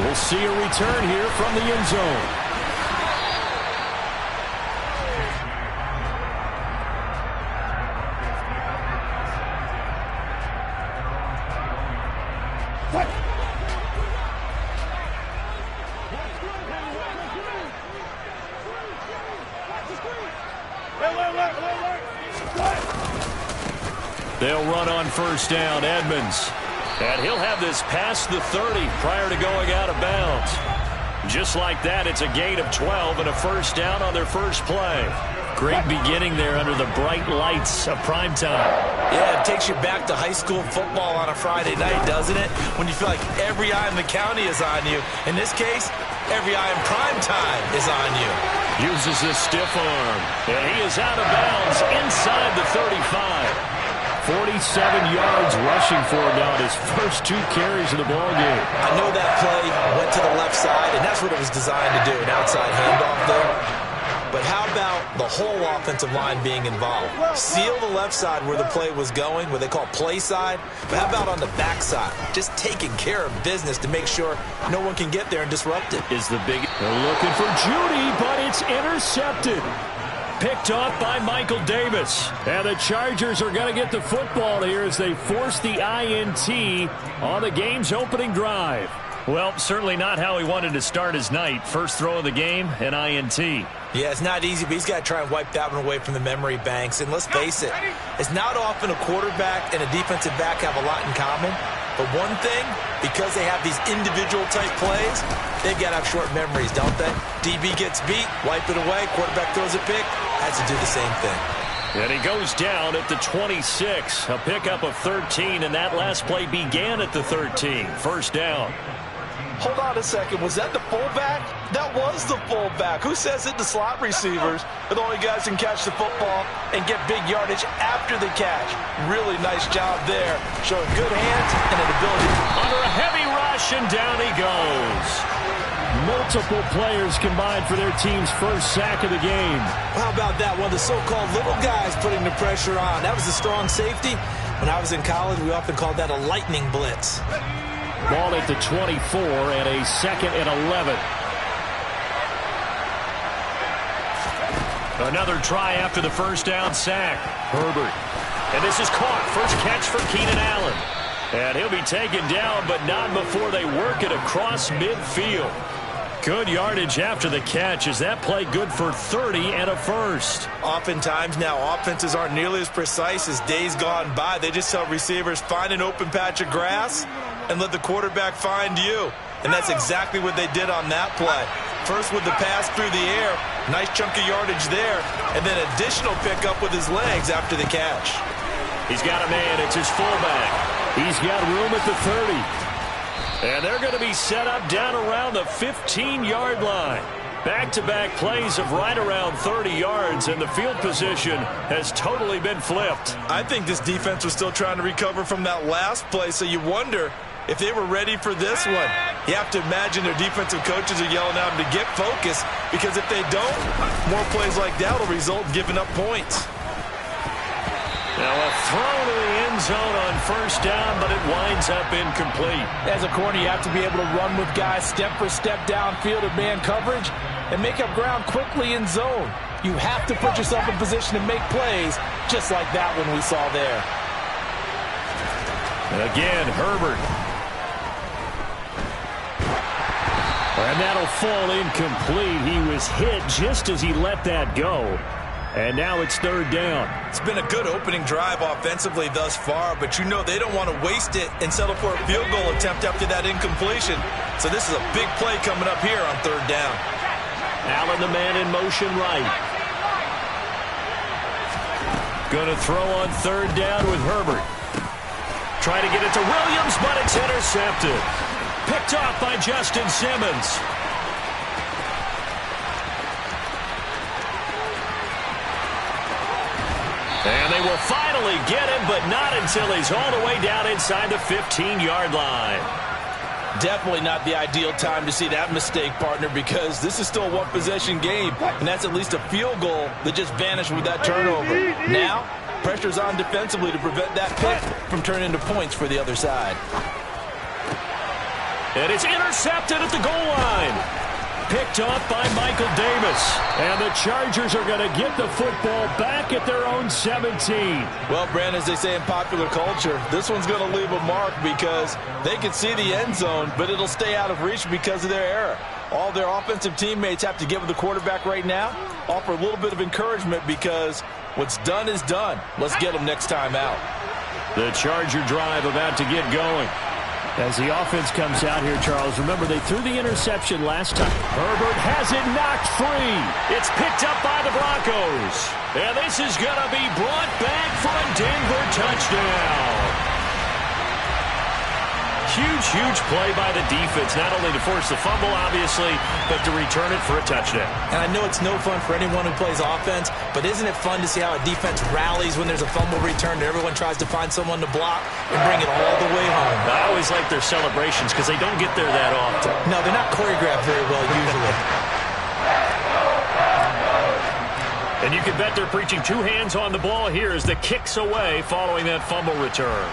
We'll see a return here from the end zone. They'll run on first down, Edmonds. And he'll have this past the 30 prior to going out of bounds. Just like that, it's a gain of 12 and a first down on their first play. Great beginning there under the bright lights of primetime. Yeah, it takes you back to high school football on a Friday night, doesn't it? When you feel like every eye in the county is on you. In this case, every eye in primetime is on you. Uses a stiff arm. And he is out of bounds inside the 35. 47 yards rushing for him now, his first 2 carries of the ball game. I know that play went to the left side, and that's what it was designed to do, an outside handoff there. But how about the whole offensive line being involved? Seal the left side where the play was going, what they call play side. But how about on the back side? Just taking care of business to make sure no one can get there and disrupt it. Is the big... They're looking for Judy, but it's intercepted. Picked off by Michael Davis. And the Chargers are going to get the football here as they force the INT on the game's opening drive. Well, certainly not how he wanted to start his night. First throw of the game, an INT. Yeah, it's not easy, but he's got to try and wipe that one away from the memory banks. And let's face it, it's not often a quarterback and a defensive back have a lot in common. But one thing, because they have these individual type plays, they've got to have short memories, don't they? DB gets beat, wipe it away, quarterback throws a pick, has to do the same thing. And he goes down at the 26. A pickup of 13, and that last play began at the 13. First down. Hold on a second. Was that the fullback? That was the fullback. Who says it? The slot receivers are the only guys who can catch the football and get big yardage after the catch. Really nice job there. Showing good hands and an ability. Under a heavy rush, and down he goes. Multiple players combined for their team's first sack of the game. How about that? One of the so-called little guys putting the pressure on. That was a strong safety. When I was in college, we often called that a lightning blitz. Ball at the 24 and a 2nd and 11. Another try after the first down sack. Herbert. And this is caught. First catch for Keenan Allen. And he'll be taken down, but not before they work it across midfield. Good yardage after the catch. Is that play good for 30 and a first? Oftentimes now, offenses aren't nearly as precise as days gone by. They just tell receivers, find an open patch of grass and let the quarterback find you. And that's exactly what they did on that play. First with the pass through the air, nice chunk of yardage there, and then additional pickup with his legs after the catch. He's got a man. It's his fullback. He's got room at the 30. And they're going to be set up down around the 15-yard line. Back-to-back plays of right around 30 yards, and the field position has totally been flipped. I think this defense was still trying to recover from that last play, so you wonder if they were ready for this one. You have to imagine their defensive coaches are yelling at them to get focused, because if they don't, more plays like that will result in giving up points. Now a throw to the end zone on first down, but it winds up incomplete. As a corner, you have to be able to run with guys step for step downfield in man coverage and make up ground quickly in zone. You have to put yourself in position to make plays, just like that one we saw there. And again, Herbert. And that'll fall incomplete. He was hit just as he let that go. And now it's third down. It's been a good opening drive offensively thus far, but you know they don't want to waste it and settle for a field goal attempt after that incompletion. So this is a big play coming up here on third down. Allen, the man in motion right. Going to throw on third down with Herbert. Trying to get it to Williams, but it's intercepted. Picked off by Justin Simmons. And they will finally get him, but not until he's all the way down inside the 15-yard line. Definitely not the ideal time to see that mistake, partner, because this is still a one-possession game, and that's at least a field goal that just vanished with that turnover. Now, pressure's on defensively to prevent that pick from turning into points for the other side. And it's intercepted at the goal line. Picked off by Michael Davis. And the Chargers are going to get the football back at their own 17. Well, Brandon, as they say in popular culture, this one's going to leave a mark because they can see the end zone, but it'll stay out of reach because of their error. All their offensive teammates have to give the quarterback right now, offer a little bit of encouragement because what's done is done. Let's get them next time out. The Charger drive about to get going. As the offense comes out here, Charles, remember they threw the interception last time. Herbert has it knocked free. It's picked up by the Broncos. And this is going to be brought back for a Denver touchdown. Huge play by the defense, not only to force the fumble, obviously, but to return it for a touchdown. And I know it's no fun for anyone who plays offense, but isn't it fun to see how a defense rallies when there's a fumble return and everyone tries to find someone to block and bring it all the way home? I always like their celebrations because they don't get there that often. No, they're not choreographed very well usually. And you can bet they're preaching two hands on the ball here as the kick's away following that fumble return.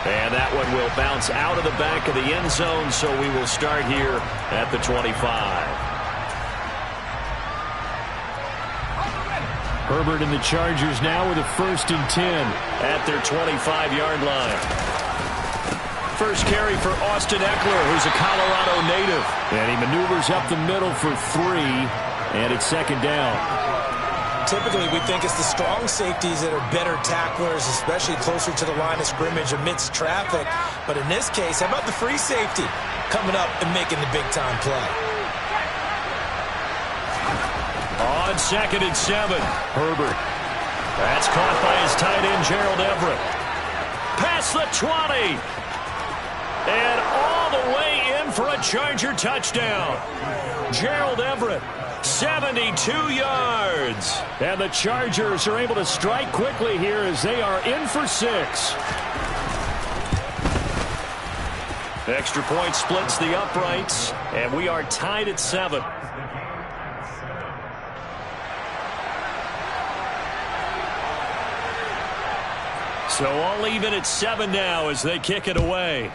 And that one will bounce out of the back of the end zone, so we will start here at the 25. Herbert and the Chargers now with a 1st and 10 at their 25-yard line. First carry for Austin Eckler, who's a Colorado native. And he maneuvers up the middle for 3, and it's 2nd down. Typically, we think it's the strong safeties that are better tacklers, especially closer to the line of scrimmage amidst traffic. But in this case, how about the free safety coming up and making the big-time play? On 2nd and 7, Herbert. That's caught by his tight end, Gerald Everett. Past the 20. And all the way in for a Charger touchdown. Gerald Everett. 72 yards. And the Chargers are able to strike quickly here as they are in for 6. Extra point splits the uprights, and we are tied at 7. So all even at 7 now as they kick it away.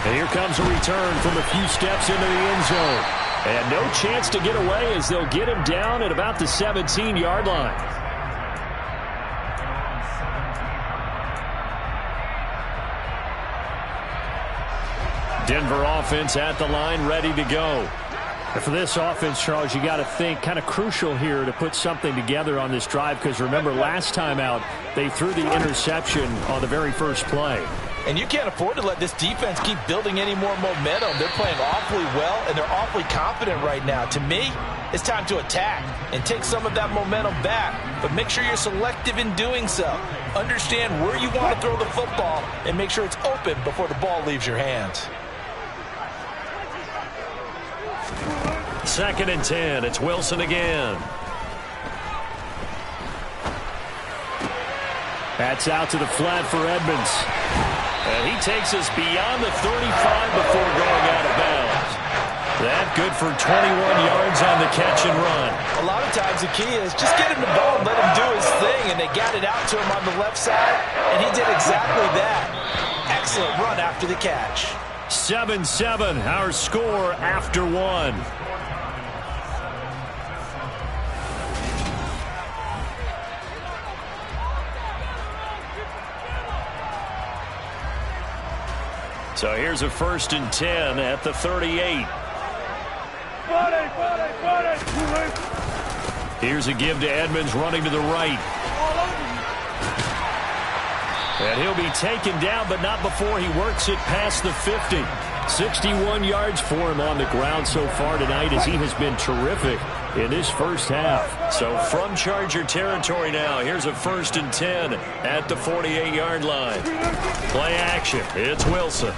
And here comes a return from a few steps into the end zone. And no chance to get away as they'll get him down at about the 17-yard line. Denver offense at the line, ready to go. And for this offense, Charles, you got to think kind of crucial here to put something together on this drive because remember last time out they threw the interception on the very first play. And you can't afford to let this defense keep building any more momentum. They're playing awfully well, and they're awfully confident right now. To me, it's time to attack and take some of that momentum back. But make sure you're selective in doing so. Understand where you want to throw the football and make sure it's open before the ball leaves your hands. 2nd and 10. It's Wilson again. That's out to the flat for Edmonds. And he takes us beyond the 35 before going out of bounds. That good for 21 yards on the catch and run. A lot of times the key is just get him the ball and let him do his thing. And they got it out to him on the left side, and he did exactly that. Excellent run after the catch. 7-7, our score after 1. So here's a 1st and 10 at the 38. Here's a give to Edmonds running to the right. And he'll be taken down, but not before he works it past the 50. 61 yards for him on the ground so far tonight as he has been terrific in this first half. So from Charger territory now, here's a 1st and 10 at the 48-yard line. Play action. It's Wilson.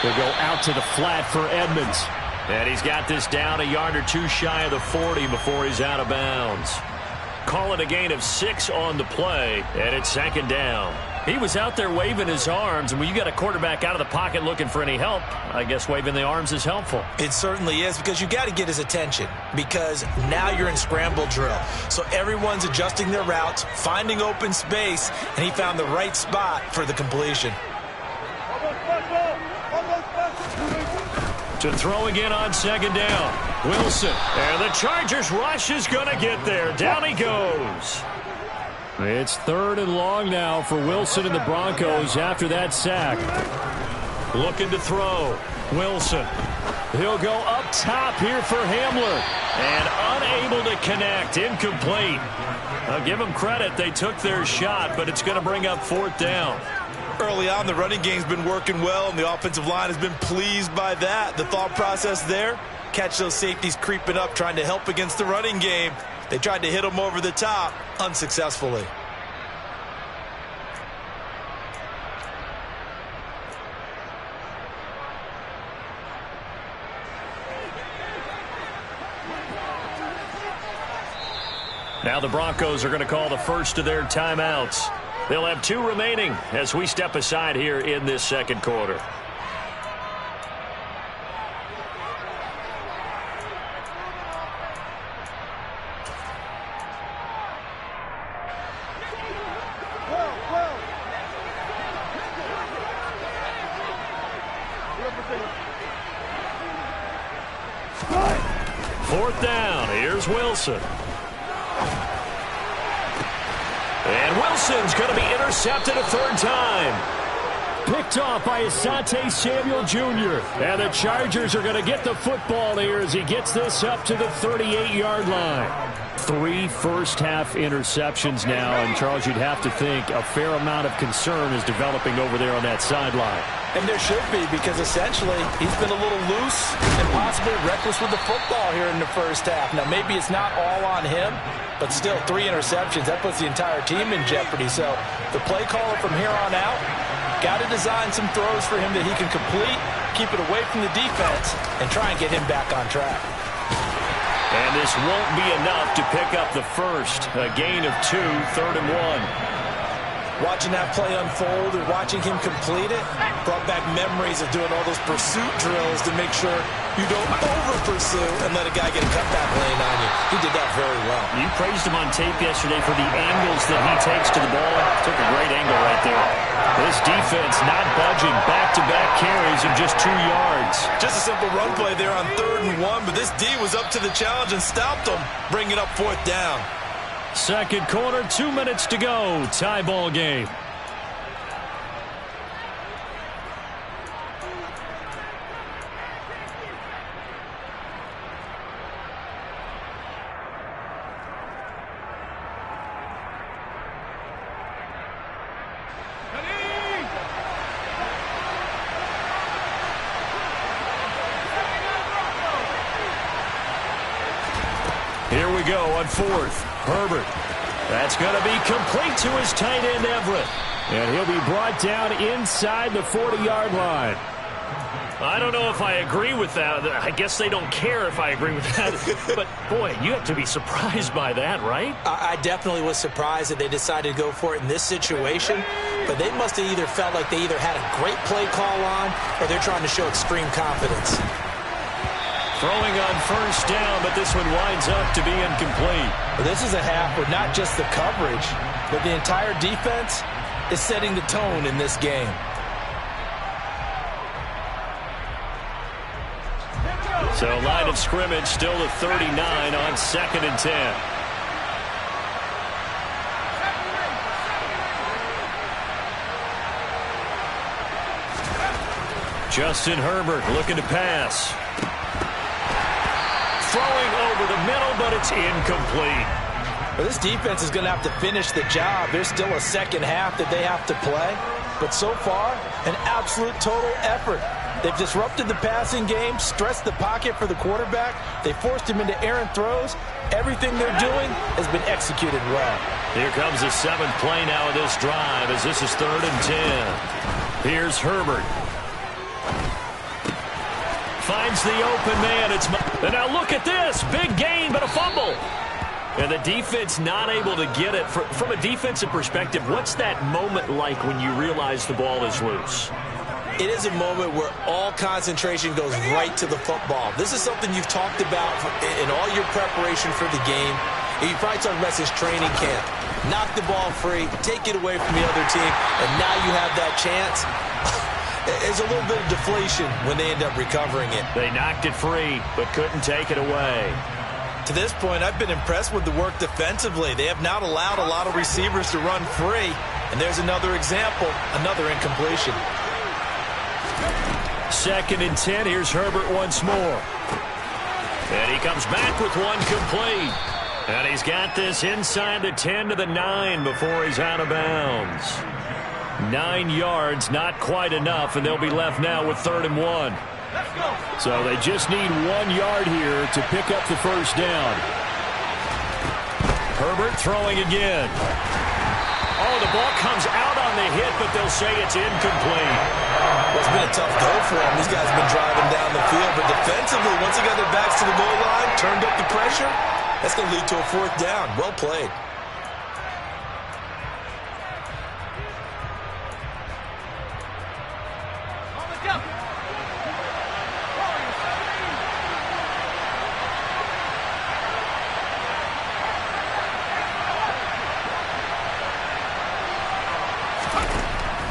He'll go out to the flat for Edmonds. And he's got this down a yard or two shy of the 40 before he's out of bounds. Call it a gain of 6 on the play, and it's 2nd down. He was out there waving his arms, and when you got a quarterback out of the pocket looking for any help, I guess waving the arms is helpful. It certainly is, because you got to get his attention, because now you're in scramble drill. So everyone's adjusting their routes, finding open space, and he found the right spot for the completion. To throw again on second down. Wilson. And the Chargers rush is going to get there. Down he goes. It's 3rd and long now for Wilson and the Broncos after that sack. Looking to throw. Wilson. He'll go up top here for Hamler. And unable to connect. Incomplete. I'll give them credit. They took their shot, but it's going to bring up 4th down. Early on, the running game's been working well, and the offensive line has been pleased by that. The thought process there, catch those safeties creeping up, trying to help against the running game. They tried to hit them over the top, unsuccessfully. Now the Broncos are going to call the first of their timeouts. They'll have 2 remaining as we step aside here in this second quarter. Fourth down. Here's Wilson. And Wilson's going to be intercepted a 3rd time. Picked off by Asante Samuel Jr. And the Chargers are going to get the football here as he gets this up to the 38-yard line. 3 first-half interceptions now, and Charles, you'd have to think a fair amount of concern is developing over there on that sideline. And there should be, because essentially he's been a little loose and possibly reckless with the football here in the first half. Now, maybe it's not all on him, but still 3 interceptions. That puts the entire team in jeopardy. So the play caller from here on out got to design some throws for him that he can complete, keep it away from the defense, and try and get him back on track. And this won't be enough to pick up the first. A gain of 2, 3rd and 1. Watching that play unfold and watching him complete it brought back memories of doing all those pursuit drills to make sure you don't over-pursue and let a guy get a cutback lane on you. He did that very well. You praised him on tape yesterday for the angles that he takes to the ball. Took a great angle right there. This defense not budging. Back-to-back carries of just 2 yards. Just a simple run play there on 3rd and 1, but this D was up to the challenge and stopped him, bringing up 4th down. Second quarter, 2 minutes to go. Tie ball game. Here we go on 4th. Herbert. That's going to be complete to his tight end, Everett. And he'll be brought down inside the 40-yard line. I don't know if I agree with that. I guess they don't care if I agree with that. But, boy, you have to be surprised by that, right? I definitely was surprised that they decided to go for it in this situation. But they must have either felt like they either had a great play call on or they're trying to show extreme confidence. Throwing on first down, but this one winds up to be incomplete. Well, this is a half where not just the coverage, but the entire defense is setting the tone in this game. So line of scrimmage still at 39 on 2nd and 10. Justin Herbert looking to pass. Throwing over the middle, but it's incomplete. Well, this defense is going to have to finish the job. There's still a second half that they have to play. But so far, an absolute total effort. They've disrupted the passing game, stressed the pocket for the quarterback. They forced him into errant throws. Everything they're doing has been executed well. Here comes the 7th play now of this drive as this is 3rd and 10. Here's Herbert. Finds the open man. And now look at this. Big gain, but a fumble. And the defense not able to get it. From a defensive perspective, what's that moment like when you realize the ball is loose? It is a moment where all concentration goes right to the football. This is something you've talked about in all your preparation for the game. And you probably talked about this training camp. Knock the ball free, take it away from the other team, and now you have that chance. There's a little bit of deflation when they end up recovering it. They knocked it free, but couldn't take it away. To this point, I've been impressed with the work defensively. They have not allowed a lot of receivers to run free. And there's another example, another incompletion. 2nd and 10. Here's Herbert once more. And he comes back with one complete. And he's got this inside the 10 to the 9 before he's out of bounds. 9 yards, not quite enough, and they'll be left now with 3rd and 1. So they just need 1 yard here to pick up the first down. Herbert throwing again. Oh, the ball comes out on the hit, but they'll say it's incomplete. Well, it's been a tough go for them. These guys have been driving down the field, but defensively, once they got their backs to the goal line, turned up the pressure, that's going to lead to a 4th down. Well played.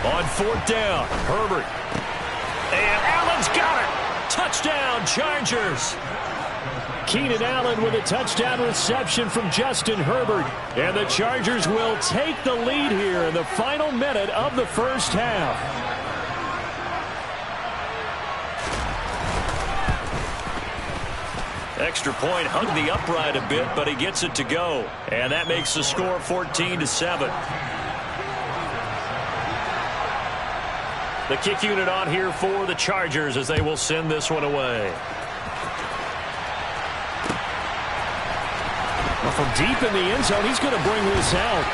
On 4th down, Herbert. And Allen's got it. Touchdown, Chargers. Keenan Allen with a touchdown reception from Justin Herbert. And the Chargers will take the lead here in the final minute of the first half. Extra point hugged the upright a bit, but he gets it to go. And that makes the score 14-7. The kick unit on here for the Chargers as they will send this one away. Well, from deep in the end zone, he's going to bring this out.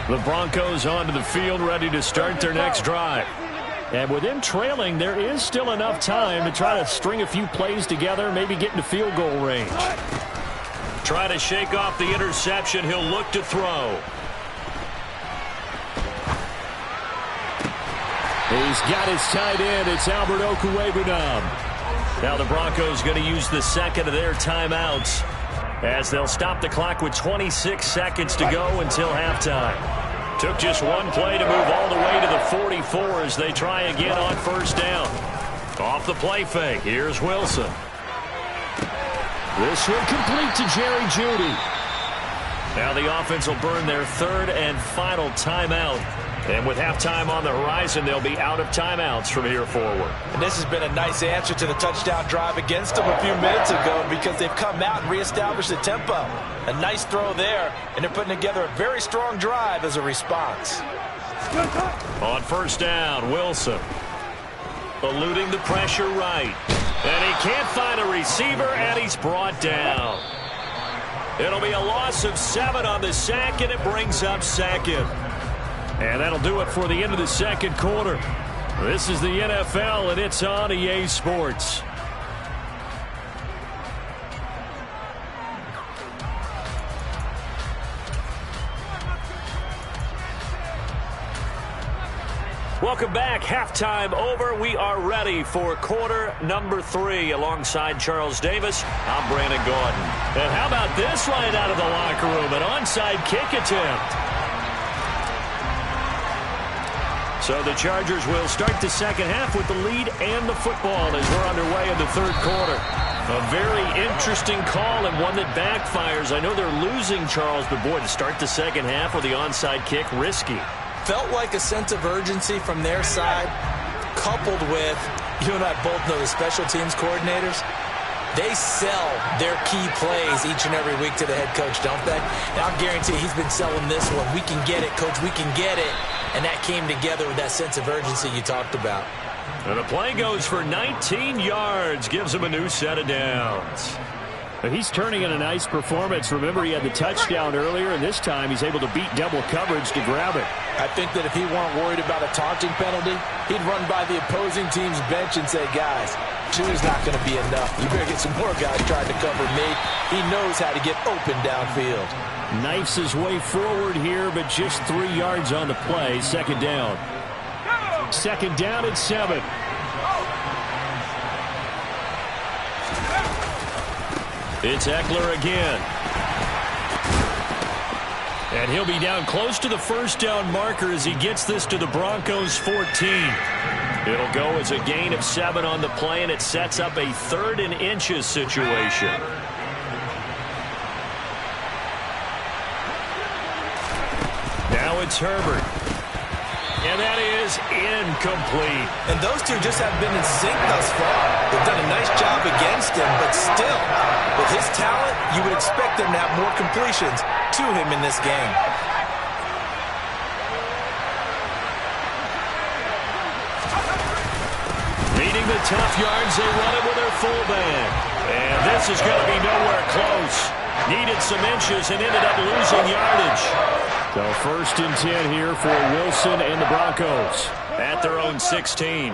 The Broncos onto the field, ready to start their next drive. And with him trailing, there is still enough time to try to string a few plays together, maybe get into field goal range. Try to shake off the interception. He'll look to throw. He's got his tight end. It's Albert Okwuegbunam. Now the Broncos going to use the second of their timeouts, as they'll stop the clock with 26 seconds to go until halftime. Took just one play to move all the way to the 44 as they try again on first down. Off the play fake, here's Wilson. This one complete to Jerry Jeudy. Now the offense will burn their 3rd and final timeout. And with halftime on the horizon, they'll be out of timeouts from here forward. And this has been a nice answer to the touchdown drive against them a few minutes ago, because they've come out and reestablished the tempo. A nice throw there, and they're putting together a very strong drive as a response. On first down, Wilson eluding the pressure right. And he can't find a receiver, and he's brought down. It'll be a loss of 7 on the sack, and it brings up 2nd. And that'll do it for the end of the second quarter. This is the NFL, and it's on EA Sports. Welcome back. Halftime over. We are ready for quarter number 3. Alongside Charles Davis, I'm Brandon Gordon. And how about this right out of the locker room? An onside kick attempt. So the Chargers will start the second half with the lead and the football as we're underway in the third quarter. A very interesting call and one that backfires. I know they're losing, Charles, but boy, to start the second half with the onside kick, risky. Felt like a sense of urgency from their side, coupled with, you and I both know the special teams coordinators, they sell their key plays each and every week to the head coach, don't they? Now, I guarantee he's been selling this one. We can get it, coach, we can get it. And that came together with that sense of urgency you talked about. And the play goes for 19 yards, gives him a new set of downs. He's turning in a nice performance. Remember, he had the touchdown earlier, and this time he's able to beat double coverage to grab it. I think that if he weren't worried about a taunting penalty, he'd run by the opposing team's bench and say, guys, 2 is not going to be enough. You better get some more guys trying to cover me. He knows how to get open downfield. Knifes his way forward here, but just 3 yards on the play. Second down. Second down at 7. It's Eckler again. And he'll be down close to the first down marker as he gets this to the Broncos' 14. It'll go as a gain of 7 on the play, and it sets up a 3rd and inches situation. Now it's Herbert. And that is incomplete. And those two just have been in sync thus far. They've done a nice job against him, but still, with his talent, you would expect them to have more completions to him in this game. Leading the tough yards, they run it with their fullback. And this is going to be nowhere close. Needed some inches and ended up losing yardage. So 1st and 10 here for Wilson and the Broncos at their own 16.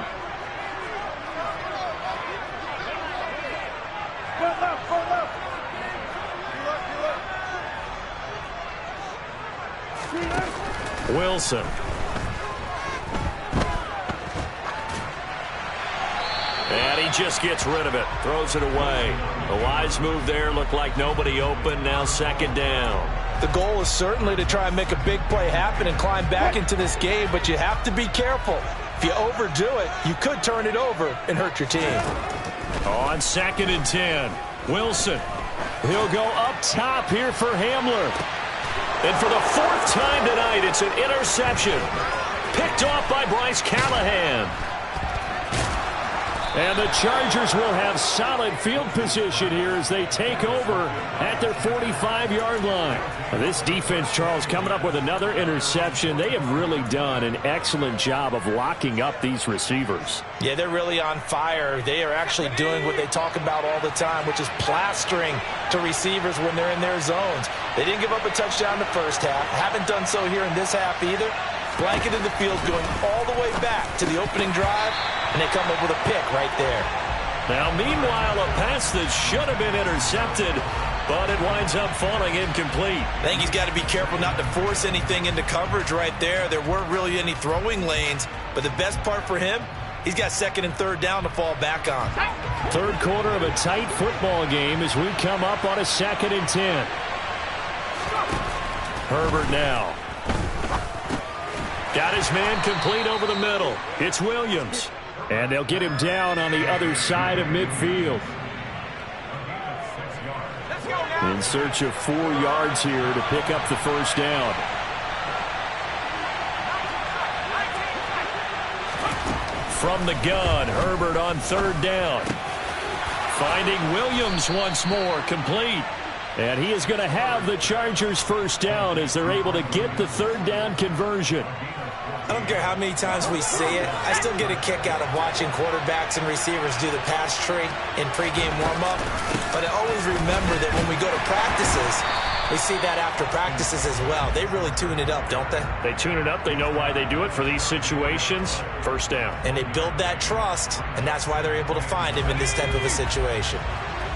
Wilson. And he just gets rid of it. Throws it away. A wise move there. Looked like nobody open. Now 2nd down. The goal is certainly to try and make a big play happen and climb back into this game, but you have to be careful. If you overdo it, you could turn it over and hurt your team. On 2nd and 10, Wilson. He'll go up top here for Hamler. And for the 4th time tonight, it's an interception. Picked off by Bryce Callahan. And the Chargers will have solid field position here as they take over at their 45-yard line. This defense, Charles, coming up with another interception. They have really done an excellent job of locking up these receivers. Yeah, they're really on fire. They are actually doing what they talk about all the time, which is plastering to receivers when they're in their zones. They didn't give up a touchdown in the first half. Haven't done so here in this half either. Blanketed the field going all the way back to the opening drive, and they come up with a pick right there. Now, meanwhile, a pass that should have been intercepted, but it winds up falling incomplete. I think he's got to be careful not to force anything into coverage right there. There weren't really any throwing lanes, but the best part for him, he's got 2nd and 3rd down to fall back on. 3rd quarter of a tight football game as we come up on a 2nd and 10. Herbert now. Got his man complete over the middle. It's Williams. And they'll get him down on the other side of midfield. In search of 4 yards here to pick up the 1st down. From the gun, Herbert on 3rd down. Finding Williams once more, complete. And he is going to have the Chargers' 1st down as they're able to get the 3rd down conversion. I don't care how many times we see it. I still get a kick out of watching quarterbacks and receivers do the pass tree in pregame warm-up. But I always remember that when we go to practices, we see that after practices as well. They really tune it up, don't they? They tune it up. They know why they do it for these situations. 1st down. And they build that trust, and that's why they're able to find him in this type of a situation.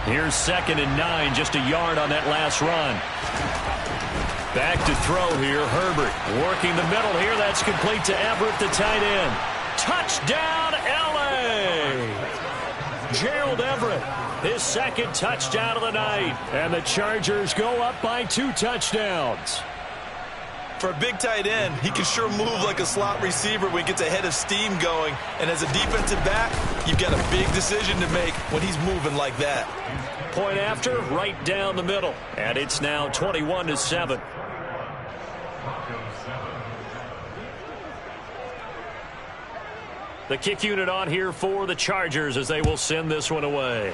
Here's 2nd and 9, just a yard on that last run. Back to throw here, Herbert. Working the middle here, that's complete to Everett, the tight end. Touchdown, L.A.! Gerald Everett, his 2nd touchdown of the night. And the Chargers go up by 2 touchdowns. For a big tight end, he can sure move like a slot receiver when he gets a head of steam going. And as a defensive back, you've got a big decision to make when he's moving like that. Point after, right down the middle. And it's now 21-7. The kick unit on here for the Chargers as they will send this one away.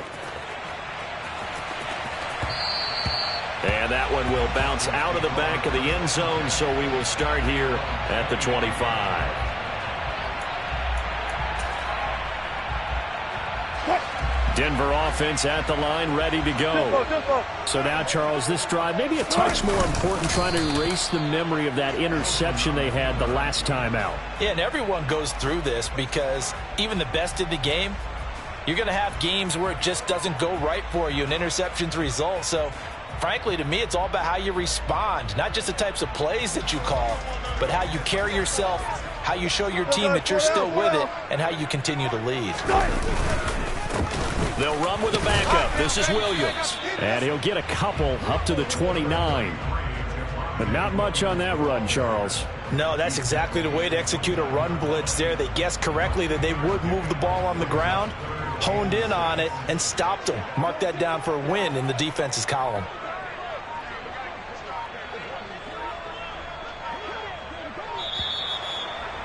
And that one will bounce out of the back of the end zone, so we will start here at the 25. Denver offense at the line, ready to go. So now, Charles, this drive maybe a touch more important, trying to erase the memory of that interception they had the last time out. Yeah, and everyone goes through this because even the best in the game, you're going to have games where it just doesn't go right for you, and interceptions result. So, frankly, to me, it's all about how you respond, not just the types of plays that you call, but how you carry yourself, how you show your team that you're still with it, and how you continue to lead. They'll run with a backup. This is Williams. And he'll get a couple up to the 29. But not much on that run, Charles. No, that's exactly the way to execute a run blitz there. They guessed correctly that they would move the ball on the ground, honed in on it, and stopped them. Mark that down for a win in the defense's column.